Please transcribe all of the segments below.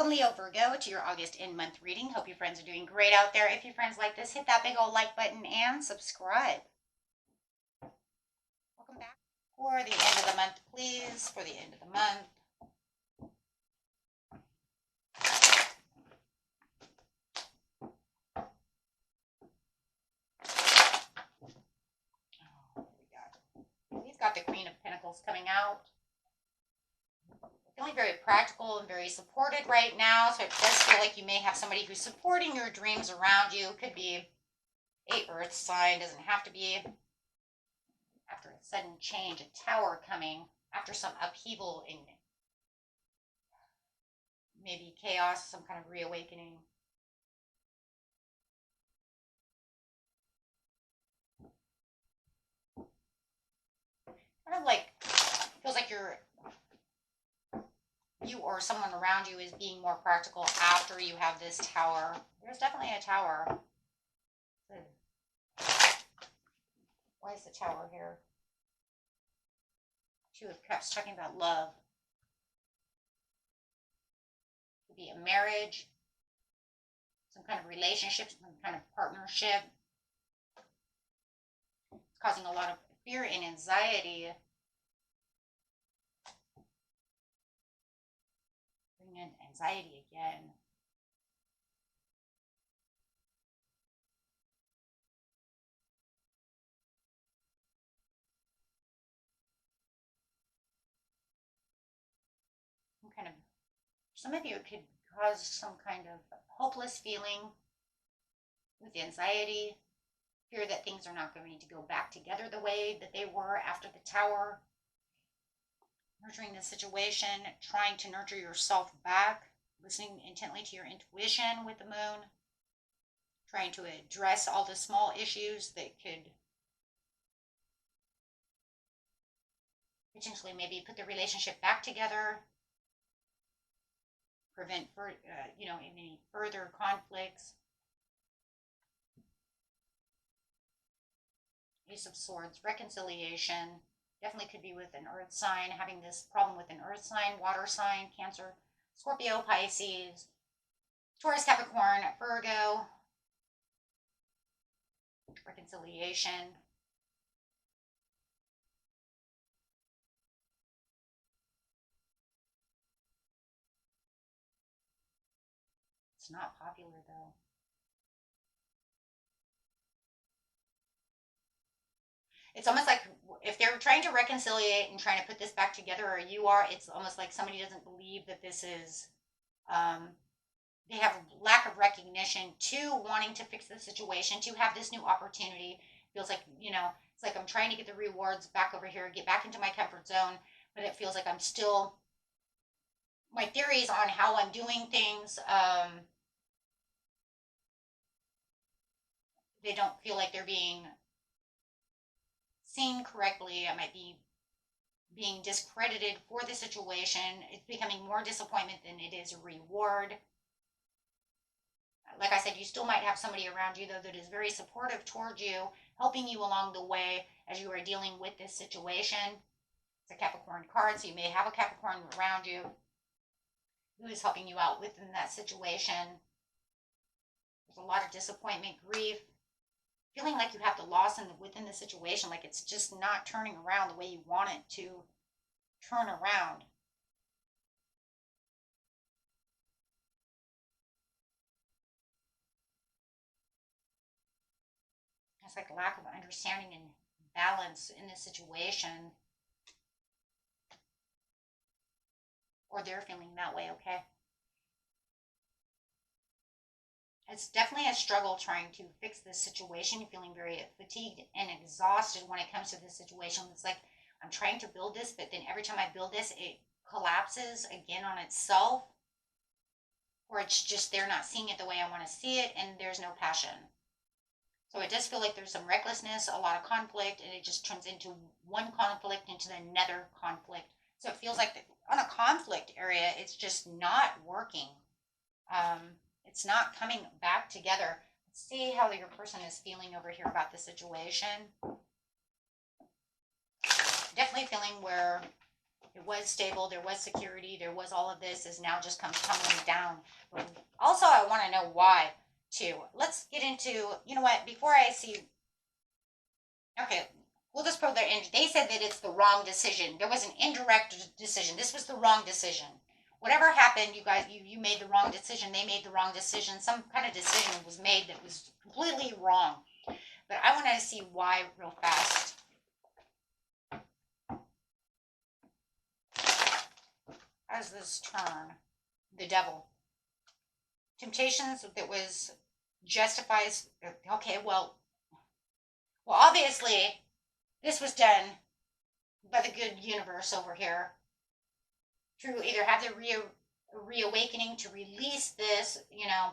Welcome, Leo Virgo, to your August in-month reading. Hope your friends are doing great out there. If your friends like this, hit that big old like button and subscribe. Welcome back for the end of the month, please. For the end of the month. We've got the Queen of Pentacles coming out. Feeling very practical and very supported right now, so it does feel like you may have somebody who's supporting your dreams around you. Could be a earth sign, doesn't have to be. After a sudden change, a tower coming, after some upheaval in maybe chaos, some kind of reawakening. Kind of like, feels like you or someone around you is being more practical after you have this tower. There's definitely a tower. Why is the tower here? Two of Cups, talking about love. Could be a marriage, some kind of relationship, some kind of partnership. It's causing a lot of fear and anxiety. Bring in anxiety again. Some of you could cause some kind of hopeless feeling with anxiety, fear that things are not going to go back together the way that they were after the tower. Nurturing the situation, trying to nurture yourself back, listening intently to your intuition with the moon, trying to address all the small issues that could potentially maybe put the relationship back together, prevent any further conflicts. Ace of Swords, reconciliation. Definitely could be with an earth sign, having this problem with an earth sign, water sign, Cancer, Scorpio, Pisces, Taurus, Capricorn, Virgo. Reconciliation. It's not popular though. It's almost like if they're trying to reconciliate and trying to put this back together, or you are, it's almost like somebody doesn't believe that this is, they have a lack of recognition to wanting to fix the situation, to have this new opportunity. Feels like, it's like I'm trying to get the rewards back over here, get back into my comfort zone, but it feels like I'm still, my theories on how I'm doing things, they don't feel like they're being seen correctly. I might be being discredited for the situation. It's becoming more disappointment than it is a reward. Like I said, you still might have somebody around you, though, that is very supportive towards you, helping you along the way as you are dealing with this situation. It's a Capricorn card, so you may have a Capricorn around you who is helping you out within that situation. There's a lot of disappointment, grief, feeling like you have the loss within the situation, like it's just not turning around the way you want it to turn around. It's like a lack of understanding and balance in the situation. Or they're feeling that way, okay? It's definitely a struggle trying to fix this situation. You're feeling very fatigued and exhausted when it comes to this situation. It's like, I'm trying to build this, but then every time I build this, it collapses again on itself. Or it's just they're not seeing it the way I want to see it, and there's no passion. So it does feel like there's some recklessness, a lot of conflict, and it just turns into one conflict into another conflict. So it feels like on a conflict area, it's just not working. It's not coming back together. Let's see how your person is feeling over here about the situation. Definitely feeling where it was stable, there was security, there was all of this, is now just comes tumbling down. But also, I want to know why, too. Let's get into, you know what, before I see, okay, we'll just put their, they said that it's the wrong decision. There was an indirect decision. This was the wrong decision. Whatever happened, you guys, you made the wrong decision. They made the wrong decision. Some kind of decision was made that was completely wrong. But I want to see why real fast. How does this turn? The devil. Temptations that was justifies. Okay, well, obviously, this was done by the good universe over here to either have the reawakening to release this, you know,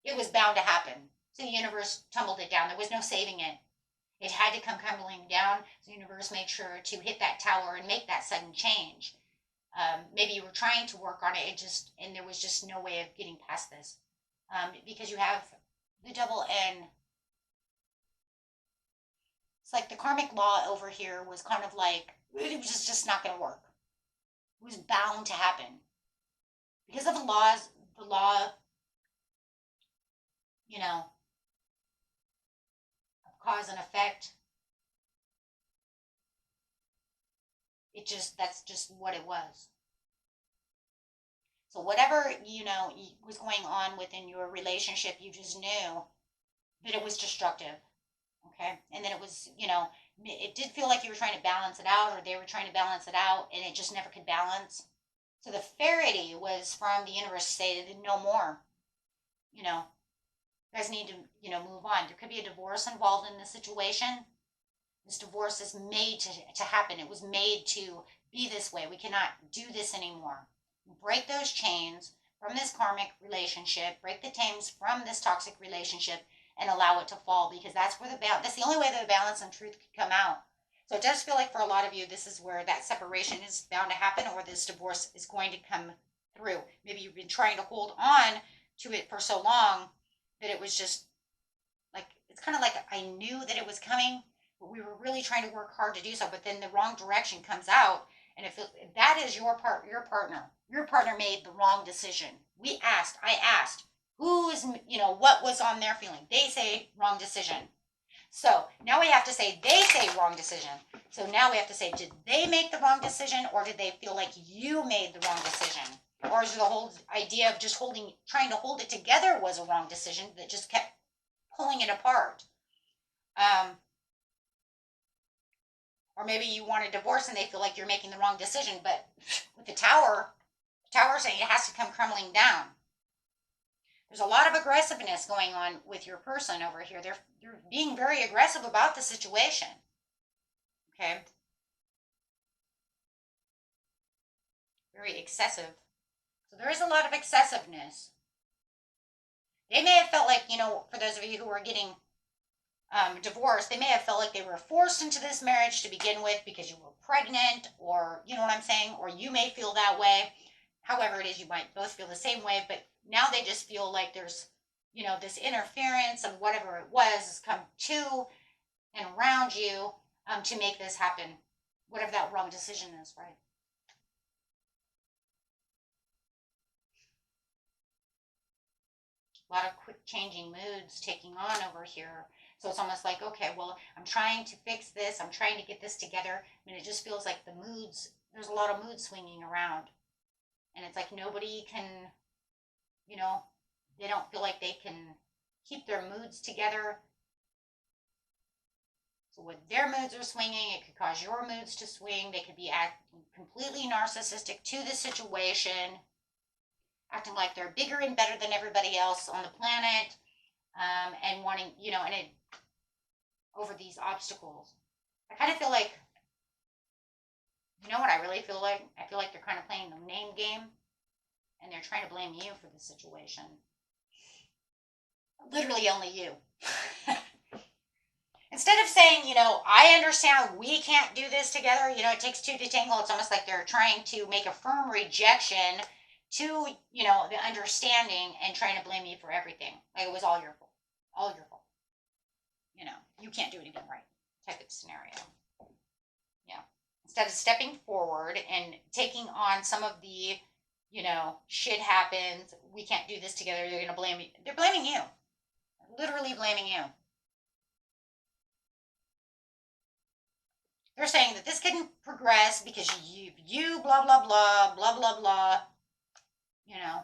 it was bound to happen. So the universe tumbled it down. There was no saving it. It had to come crumbling down. So the universe made sure to hit that tower and make that sudden change. Maybe you were trying to work on it, and there was just no way of getting past this. Because you have the devil, and it's like the karmic law over here was kind of like, it was just not going to work. It was bound to happen. Because of the law, you know, of cause and effect, that's just what it was. So whatever, you know, was going on within your relationship, you just knew that it was destructive. Okay. And then it was, you know, it did feel like you were trying to balance it out, or they were trying to balance it out, and it just never could balance. So the Faraday was from the universe to say no more. You know, you guys need to, you know, move on. There could be a divorce involved in this situation. This divorce is made to happen. It was made to be this way. We cannot do this anymore. Break those chains from this karmic relationship. Break the chains from this toxic relationship and allow it to fall, because that's where that's the only way that the balance and truth could come out. So it does feel like for a lot of you, this is where that separation is bound to happen, or this divorce is going to come through. Maybe you've been trying to hold on to it for so long that it was just like, it's kind of like I knew that it was coming, but we were really trying to work hard to do so, but then the wrong direction comes out, and if that is your partner made the wrong decision. I asked, who is, you know, what was on their feeling? They say wrong decision. So now we have to say they say wrong decision. So now we have to say, did they make the wrong decision, or did they feel like you made the wrong decision? Or is the whole idea of just trying to hold it together was a wrong decision that just kept pulling it apart? Or maybe you want a divorce and they feel like you're making the wrong decision, but with the tower saying it has to come crumbling down. There's a lot of aggressiveness going on with your person over here. They're being very aggressive about the situation. Okay? Very excessive. So there is a lot of excessiveness. They may have felt like, you know, for those of you who are getting divorced, they may have felt like they were forced into this marriage to begin with because you were pregnant, or, you know what I'm saying? Or you may feel that way. However it is, you might both feel the same way, but now they just feel like there's, you know, this interference of whatever it was has come to and around you to make this happen. Whatever that wrong decision is, right? A lot of quick changing moods taking on over here. So it's almost like, okay, well, I'm trying to fix this. I'm trying to get this together. I mean, it just feels like there's a lot of mood swinging around. And it's like nobody can, you know, they don't feel like they can keep their moods together. So when their moods are swinging, it could cause your moods to swing. They could be acting completely narcissistic to the situation, acting like they're bigger and better than everybody else on the planet, and wanting, you know, and it over these obstacles. I kind of feel like, you know what I really feel like? I feel like they're kind of playing the name game, and they're trying to blame you for the situation. Literally only you. Instead of saying, you know, I understand we can't do this together, you know, it takes two to tangle. It's almost like they're trying to make a firm rejection to, you know, the understanding, and trying to blame you for everything. Like it was all your fault. All your fault. You know, you can't do anything right type of scenario. Yeah. Instead of stepping forward and taking on some of the, shit happens, we can't do this together, they're going to blame you. They're blaming you. Literally blaming you. They're saying that this couldn't progress because you blah, blah, blah, blah, blah, blah, you know.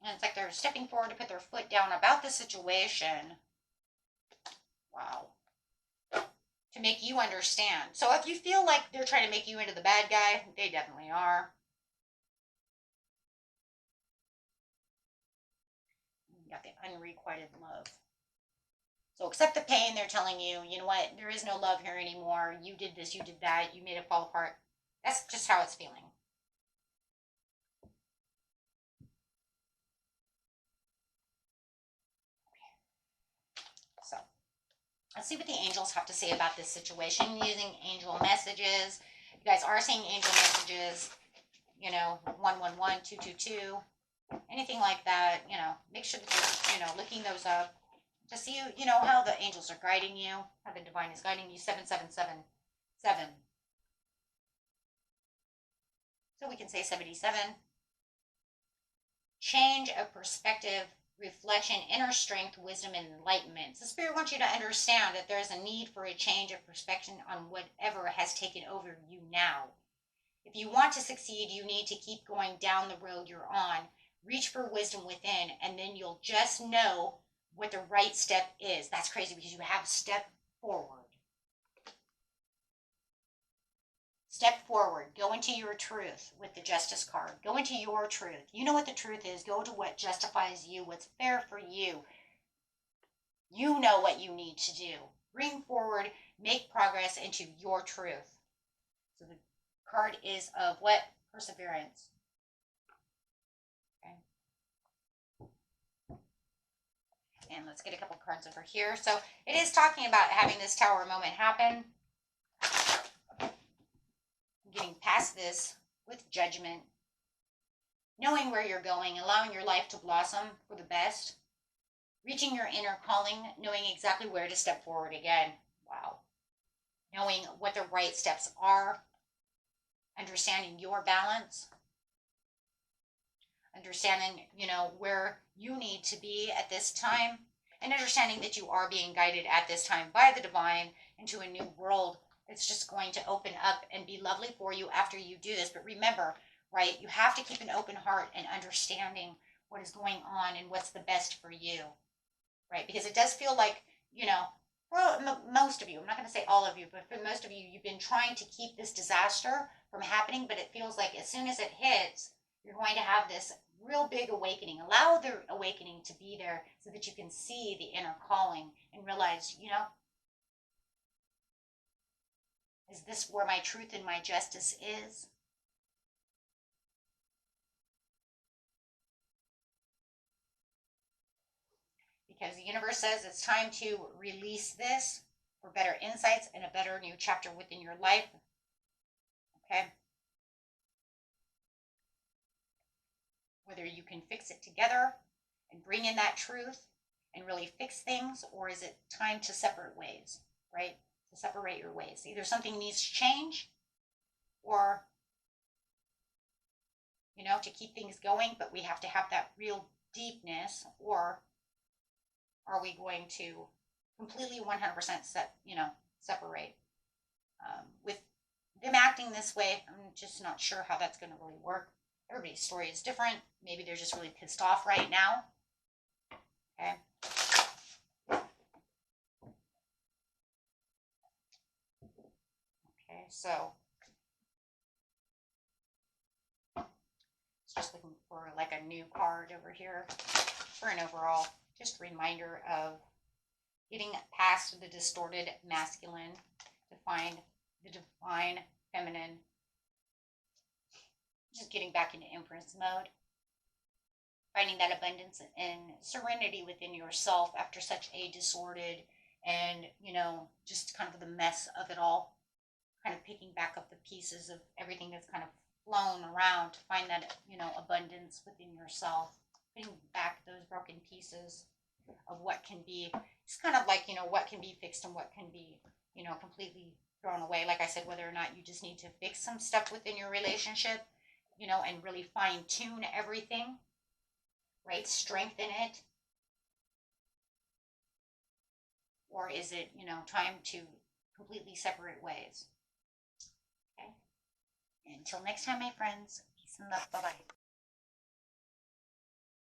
And it's like they're stepping forward to put their foot down about the situation. Wow. To make you understand. So if you feel like they're trying to make you into the bad guy, they definitely are. You got the unrequited love. So accept the pain. They're telling you, you know what, there is no love here anymore. You did this, you did that, you made it fall apart. That's just how it's feeling. So let's see what the angels have to say about this situation using angel messages. You guys are seeing angel messages, 111, 222, anything like that, make sure that you're, looking those up to see, how the angels are guiding you, how the divine is guiding you. 7777. So we can say 77. Change of perspective, reflection, inner strength, wisdom, and enlightenment. So Spirit wants you to understand that there is a need for a change of perspective on whatever has taken over you now. If you want to succeed, you need to keep going down the road you're on. Reach for wisdom within, and then you'll just know what the right step is. That's crazy because you have stepped forward. Step forward. Go into your truth with the Justice card. Go into your truth. You know what the truth is. Go to what justifies you, what's fair for you. You know what you need to do. Bring forward, make progress into your truth. So the card is of what? Perseverance. Okay. And let's get a couple cards over here. So it is talking about having this Tower moment happen. Getting past this with judgment. Knowing where you're going, allowing your life to blossom for the best. Reaching your inner calling, knowing exactly where to step forward again. Wow. Knowing what the right steps are. Understanding your balance. Understanding, where you need to be at this time. And understanding that you are being guided at this time by the divine into a new world. It's just going to open up and be lovely for you after you do this. But remember, right, you have to keep an open heart and understanding what is going on and what's the best for you, right? Because it does feel like, well, most of you, I'm not going to say all of you, but for most of you, you've been trying to keep this disaster from happening, but it feels like as soon as it hits, you're going to have this real big awakening. Allow the awakening to be there so that you can see the inner calling and realize, is this where my truth and my justice is? Because the universe says it's time to release this for better insights and a better new chapter within your life. Okay? Whether you can fix it together and bring in that truth and really fix things, or is it time to separate ways, right? To separate your ways. Either something needs to change or, to keep things going, but we have to have that real deepness, or are we going to completely 100% separate? With them acting this way, I'm just not sure how that's going to really work. Everybody's story is different. Maybe they're just really pissed off right now. Okay. Okay, so it's just looking for like a new card over here for an overall just reminder of getting past the distorted masculine to find the divine feminine. Just getting back into Empress mode. Finding that abundance and serenity within yourself after such a disordered and, just kind of the mess of it all. Kind of picking back up the pieces of everything that's kind of flown around to find that, abundance within yourself. Putting back those broken pieces. of what can be, it's kind of like, what can be fixed and what can be, completely thrown away. Like I said, whether or not you just need to fix some stuff within your relationship, and really fine tune everything, right? Strengthen it. Or is it, time to completely separate ways? Okay. Until next time, my friends, peace and love. Bye bye.